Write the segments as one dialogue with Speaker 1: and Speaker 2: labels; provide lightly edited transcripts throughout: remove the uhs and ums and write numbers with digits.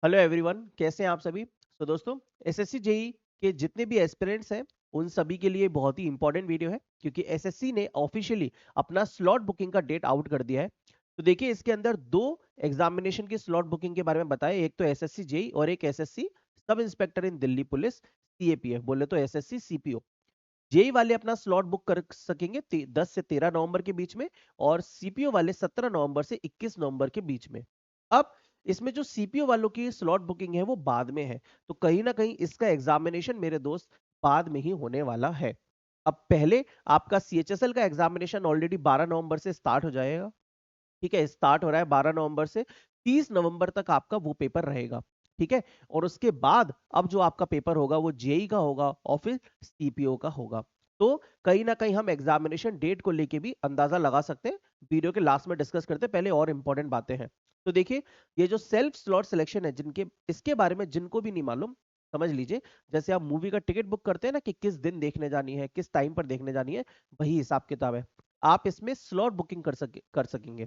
Speaker 1: Hello everyone, कैसे हैं आप सभी। दोस्तों, एसएससी जेई के जितने भी एस्पिरेंट्स हैं उन सभी के लिए बहुत ही इंपॉर्टेंट वीडियो है, क्योंकि एसएससी ने ऑफिशियली अपना स्लॉट बुकिंग का डेट आउट कर दिया है। तो देखिए, इसके अंदर दो एग्जामिनेशन की स्लॉट बुकिंग के बारे में बताया, एक तो एसएससी जेई और एक एसएससी सब इंस्पेक्टर इन दिल्ली पुलिस सीएपीएफ, बोले तो एसएससी सीपीओ। जेई वाले अपना स्लॉट बुक कर सकेंगे 10 से 13 नवंबर के बीच में, और सीपीओ वाले 17 नवंबर से 21 नवंबर के बीच में। अब इसमें जो सीपीओ वालों की स्लॉट बुकिंग है वो बाद में है, तो कहीं ना कहीं इसका एग्जामिनेशन मेरे दोस्त बाद में ही होने वाला है। अब पहले आपका सीएचएसएल का एग्जामिनेशन ऑलरेडी 12 नवंबर से स्टार्ट हो जाएगा। ठीक है, स्टार्ट हो रहा है 12 नवंबर से, 30 नवंबर तक आपका वो पेपर रहेगा। ठीक है, और उसके बाद अब जो आपका पेपर होगा वो जेई का होगा और फिर सीपीओ का होगा। तो कहीं ना कहीं हम एग्जामिनेशन डेट को लेके भी अंदाजा लगा सकते हैं। वीडियो के लास्ट में डिस्कस करते हैं, पहले और इंपॉर्टेंट बातें हैं। तो देखिए, ये जो सेल्फ स्लॉट सिलेक्शन है, जिनके इसके बारे में जिनको भी नहीं मालूम, समझ लीजिए जैसे आप मूवी का टिकट बुक करते हैं ना, कि किस दिन देखने जानी है, किस टाइम पर देखने जानी है, वही हिसाब किताब है। आप इसमें स्लॉट बुकिंग कर सकेंगे।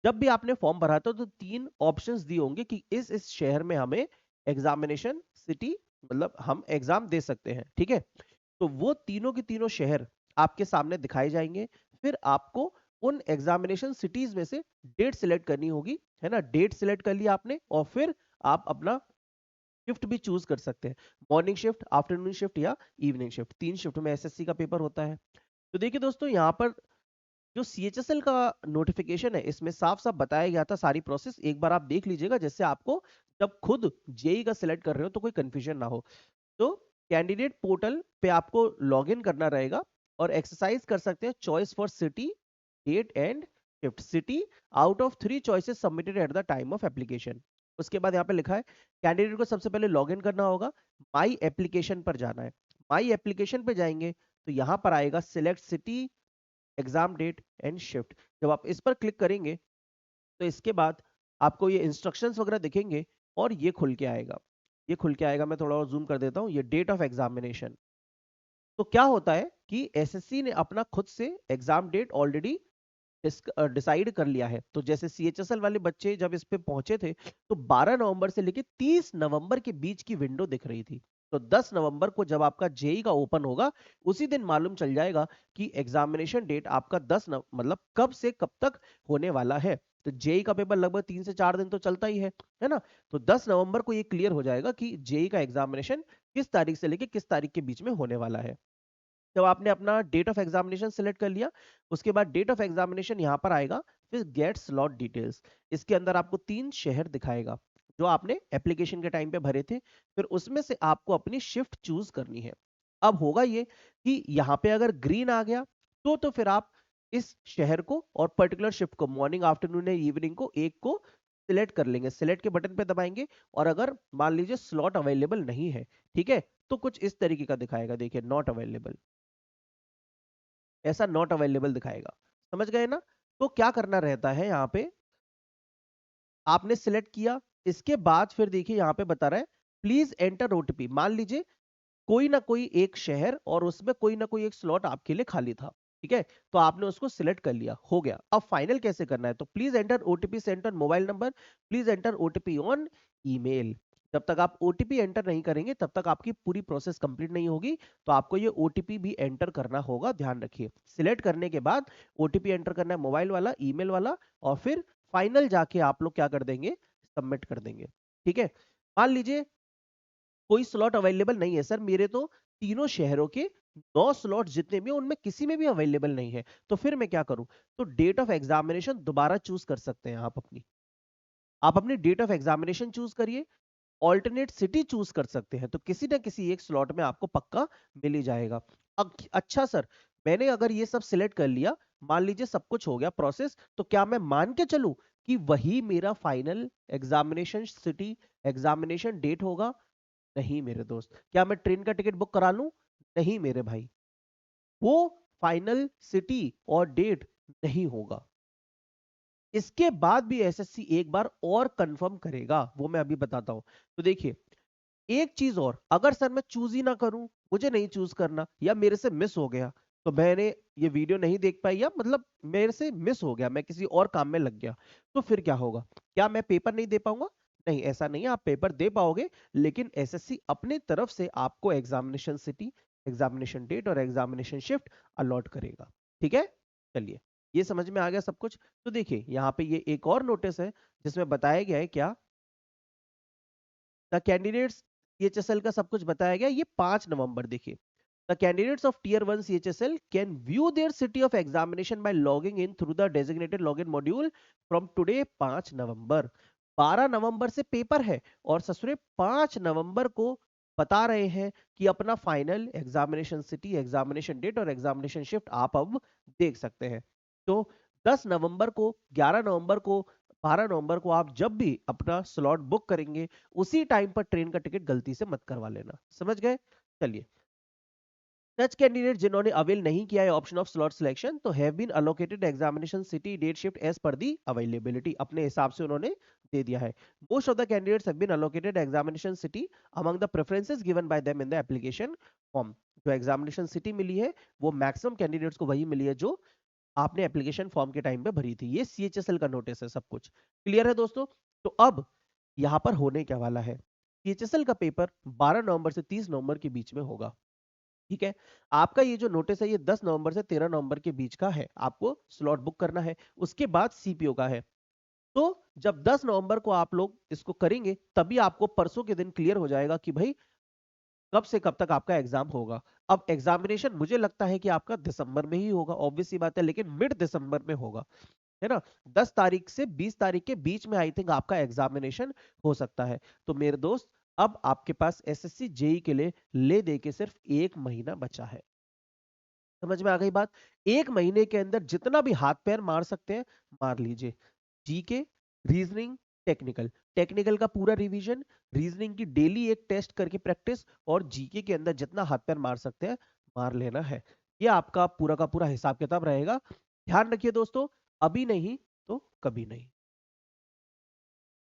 Speaker 1: जब भी आपने फॉर्म भरा था तो तीन ऑप्शंस दिए होंगे कि इस शहर में हमें एग्जामिनेशन सिटी, मतलब हम एग्जाम दे सकते हैं। ठीक है, तो वो तीनों के तीनों शहर आपके सामने दिखाए जाएंगे। फिर आपको उन एग्जामिनेशन सिटीज में से डेट सिलेक्ट करनी होगी, है ना। डेट सिलेक्ट कर लिया आपने, और फिर आप अपना शिफ्ट भी चूज कर सकते हैं, मॉर्निंग शिफ्ट, आफ्टरनून शिफ्ट या इवनिंग शिफ्ट। तीन शिफ्ट में एसएससी का पेपर होता है। तो देखिए दोस्तों, यहाँ पर जो सीएचएसएल का नोटिफिकेशन है, इसमें साफ साफ बताया गया था सारी प्रोसेस, एक बार आप देख लीजिएगा, जिससे आपको जब खुद जेई का सिलेक्ट कर रहे हो तो कोई कंफ्यूजन ना हो। तो कैंडिडेट पोर्टल पे आपको लॉगिन करना रहेगा और एक्सरसाइज कर सकते हैं choice for city, date and shift. City out of 3 choices submitted at the time of application. उसके बाद यहाँ पे लिखा है कैंडिडेट को सबसे पहले लॉगिन करना होगा, माई एप्लीकेशन पर जाना है। माई एप्लीकेशन पे जाएंगे तो यहाँ पर आएगा select city, exam date and shift. जब आप इस पर क्लिक करेंगे तो इसके बाद आपको ये इंस्ट्रक्शंस वगैरह दिखेंगे, और ये खुल के आएगा। ये खुल के आएगा, मैं थोड़ा और जूम कर देता हूँ, ये डेट ऑफ एग्जामिनेशन। तो क्या होता है कि एसएससी ने अपना खुद से एग्जाम डेट ऑलरेडी डिसाइड कर लिया है। तो जैसे सीएचएसएल वाले बच्चे जब इस पे पहुंचे थे, तो 12 नवंबर से लेके 30 नवंबर के बीच की विंडो दिख रही थी। तो 10 नवंबर को जब आपका जेई का ओपन होगा, उसी दिन मालूम चल जाएगा कि एग्जामिनेशन डेट आपका मतलब कब से कब तक होने वाला है। तो जेई का पेपर लगभग 3 से 4 दिन तो चलता ही है ना। तो 10 नवंबर को ये क्लियर हो जाएगा कि जेई का एग्जामिनेशन किस तारीख से लेके किस तारीख के बीच में होने वाला है। जब आपने अपना डेट ऑफ एग्जामिनेशन सिलेक्ट कर लिया, उसके बाद डेट ऑफ एग्जामिनेशन यहाँ पर आएगा, फिर गेट स्लॉट डिटेल्स। इसके अंदर आपको 3 शहर दिखाएगा जो आपने एप्लीकेशन के टाइम पे भरे थे। फिर उसमें से आपको अपनी शिफ्ट चूज करनी है। अब होगा ये कि यहाँ पे अगर ग्रीन आ गया तो फिर आप इस शहर को और पर्टिकुलर शिफ्ट को, मॉर्निंग, आफ्टरनून या इवनिंग को, एक को सिलेक्ट कर लेंगे। सिलेक्ट के बटन पे दबाएंगे, और अगर मान लीजिए स्लॉट अवेलेबल नहीं है, ठीक है, तो कुछ इस तरीके का दिखाएगा, देखिए नॉट अवेलेबल, ऐसा नॉट अवेलेबल दिखाएगा। समझ गए ना। तो क्या करना रहता है, यहाँ पे आपने सिलेक्ट किया, इसके बाद फिर देखिए यहाँ पे बता रहा है प्लीज एंटर ओटीपी। मान लीजिए कोई ना कोई एक शहर और उसमें कोई ना कोई एक स्लॉट आपके लिए खाली था, ठीक है, तो आपने उसको सिलेक्ट कर लिया, हो गया। अब फाइनल कैसे करना है, तो please enter OTP send on mobile number, please enter OTP on email. जब तक आप ओटीपी एंटर नहीं करेंगे तब तक आपकी पूरी प्रोसेस कंप्लीट नहीं होगी। तो आपको ये ओटीपी भी एंटर करना होगा, ध्यान रखिए। सिलेक्ट करने के बाद ओटीपी एंटर करना है, मोबाइल वाला, ईमेल वाला, और फिर फाइनल जाके आप लोग क्या कर देंगे, सबमिट कर देंगे। ठीक है, मान लीजिए कोई स्लॉट अवेलेबल नहीं है, सर मेरे तो तीनों शहरों के 9 स्लॉट जितने भी हैं उनमें किसी में भी अवेलेबल नहीं है, तो फिर मैं क्या करूं। तो डेट ऑफ एग्जामिनेशन दोबारा चूज कर सकते हैं आप अपनी डेट ऑफ एग्जामिनेशन चूज करिए, ऑल्टरनेट सिटी चूज कर सकते हैं, तो किसी ना किसी एक स्लॉट में आपको पक्का मिल ही जाएगा। अच्छा सर, मैंने अगर ये सब सिलेक्ट कर लिया, मान लीजिए सब कुछ हो गया प्रोसेस, तो क्या मैं मान के चलूं कि वही मेरा final examination city, examination date होगा? नहीं मेरे दोस्त। क्या मैं ट्रेन का टिकट बुक करा लूं? नहीं मेरे भाई, वो फाइनल सिटी और डेट नहीं होगा। इसके बाद भी एसएससी एक बार और कंफर्म करेगा, वो मैं अभी बताता हूं। तो देखिए, एक चीज और, अगर सर मैं चूज ही ना करूं, मुझे नहीं चूज करना, या मेरे से मिस हो गया, तो मैंने ये वीडियो नहीं देख पाई, या मतलब मेरे से मिस हो गया, मैं किसी और काम में लग गया, तो फिर क्या होगा? क्या मैं पेपर नहीं दे पाऊंगा? नहीं, ऐसा नहीं है, आप पेपर दे पाओगे, लेकिन एसएससी अपने तरफ से आपको एग्जामिनेशन सिटी, एग्जामिनेशन डेट और एग्जामिनेशन शिफ्ट अलॉट करेगा। ठीक है, चलिए, ये समझ में आ गया सब कुछ। तो देखिए यहाँ पे ये एक और नोटिस है जिसमें बताया गया है क्या, द कैंडिडेट्स सीएचएसएल का सब कुछ बताया गया। ये 5 नवंबर, देखिए, the candidates of tier 1 CHSL can view their city of examination by logging in through the designated login module from today 5 November. 12 नवंबर से पेपर है और ससुरे 5 नवंबर को बता रहे हैं कि अपना final examination city, examination date और एग्जामिनेशन शिफ्ट आप अब देख सकते हैं। तो 10 नवंबर को, 11 नवंबर को, 12 नवंबर को आप जब भी अपना स्लॉट बुक करेंगे, उसी टाइम पर ट्रेन का टिकट गलती से मत करवा लेना। समझ गए? चलिए, सच कैंडिडेट जिन्होंने अवेल नहीं किया है ऑप्शन ऑफ स्लॉट सिलेक्शन, तो have been allocated examination city date shift as per the availability, अपने हिसाब से उन्होंने दे दिया है। Most of the candidates have been allocated examination city among the preferences given by them in the application form. जो examination city मिली है वो मैक्सिमम कैंडिडेट्स को वही मिली है जो आपने एप्लीकेशन फॉर्म के टाइम पे भरी थी। ये सीएचएसएल का नोटिस है। सब कुछ क्लियर है दोस्तों? तो अब यहाँ पर होने क्या वाला है, सीएचएसएल का पेपर 12 नवंबर से 30 नवंबर के बीच में होगा। ठीक है, आपका ये जो नोटिस है ये 10 नवंबर से 13 नवंबर के बीच का है, आपको स्लॉट बुक करना है। उसके बाद सीपीओ का है। तो जब 10 नवंबर को आप लोग इसको करेंगे, तभी आपको परसों के दिन क्लियर हो जाएगा कि भाई कब से कब तक आपका एग्जाम होगा। अब एग्जामिनेशन मुझे लगता है कि आपका दिसंबर में ही होगा, ऑब्वियस सी बात है, लेकिन मिड दिसंबर में होगा, है ना। 10 तारीख से 20 तारीख के बीच में आई थिंक आपका एग्जामिनेशन हो सकता है। तो मेरे दोस्त, अब आपके पास एसएससी जेई के लिए ले दे के सिर्फ 1 महीना बचा है। समझ में आ गई बात? 1 महीने के अंदर जितना भी हाथ पैर मार सकते हैं मार लीजिए। जीके, रीजनिंग, टेक्निकल, टेक्निकल का पूरा रिवीजन, रीजनिंग की डेली एक टेस्ट करके प्रैक्टिस, और जीके के अंदर जितना हाथ पैर मार सकते हैं मार लेना है। ये आपका पूरा का पूरा हिसाब किताब रहेगा। ध्यान रखिए दोस्तों, अभी नहीं तो कभी नहीं।